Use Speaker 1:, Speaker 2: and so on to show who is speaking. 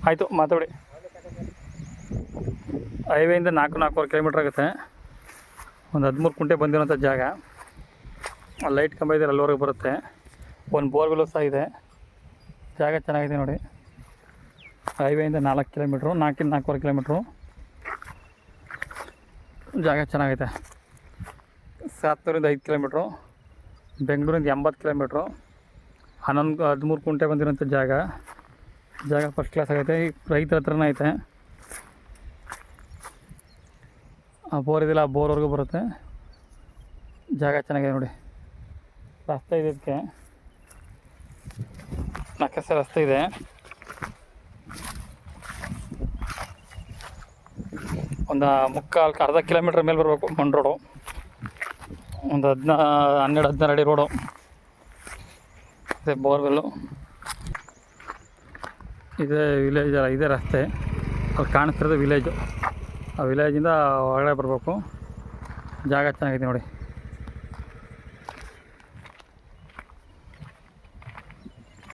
Speaker 1: ಆಯಿತು ಮಾತಾಡಿ. ಹೈವೇಯಿಂದ 4-4.5 ಕಿಲೋಮೀಟ್ರ್ ಆಗುತ್ತೆ. ಒಂದು 13 ಕುಂಟೆ ಬಂದಿರೋಂಥ ಜಾಗ. ಲೈಟ್ ಕಂಬ ಇದೆ, ಅಲ್ಲಿವರೆಗೆ ಬರುತ್ತೆ. ಒಂದು ಬೋರ್ವೆಲ್ ಸಹ ಇದೆ. ಜಾಗ ಚೆನ್ನಾಗಿದೆ ನೋಡಿ. ಹೈವೇಯಿಂದ 4 ಕಿಲೋಮೀಟ್ರು, 4-4.25 ಕಿಲೋಮೀಟ್ರು. ಜಾಗ ಚೆನ್ನಾಗೈತೆ. ಸಾತ್ನೂರಿಂದ 5 ಕಿಲೋಮೀಟ್ರು, ಬೆಂಗಳೂರಿಂದ 80 ಕಿಲೋಮೀಟ್ರು. 13 ಕುಂಟೆ ಬಂದಿರೋಂಥ ಜಾಗ ಫಸ್ಟ್ ಕ್ಲಾಸ್ ಆಗೈತೆ. ಈ ರೈತರ ಹತ್ರನೇ ಐತೆ. ಆ ಬೋರ್ ಇದೆಯಲ್ಲ, ಆ ಬೋರ್ವರೆಗೂ ಬರುತ್ತೆ. ಜಾಗ ಚೆನ್ನಾಗಿದೆ ನೋಡಿ. ರಸ್ತೆ ಇದೆ, ಇದಕ್ಕೆ ನಕಸೆ ರಸ್ತೆ ಇದೆ. ಒಂದು ಅರ್ಧ ಕಿಲೋಮೀಟ್ರ್ ಮೇಲೆ ಬರಬೇಕು ಮಣ್ ರೋಡು. ಒಂದು 12-16 ಅಡಿ ರೋಡು. ಅದೇ ಬೋರ್ವೆಲ್ಲು ಇದೇ ವಿಲೇಜ್, ಇದೇ ರಸ್ತೆ. ಅಲ್ಲಿ ಕಾಣಿಸ್ತಿರೋದು ವಿಲೇಜು. ಆ ವಿಲೇಜಿಂದ ಒಳಗಡೆ ಬರಬೇಕು. ಜಾಗ ಚೆನ್ನಾಗಿದೆ ನೋಡಿ.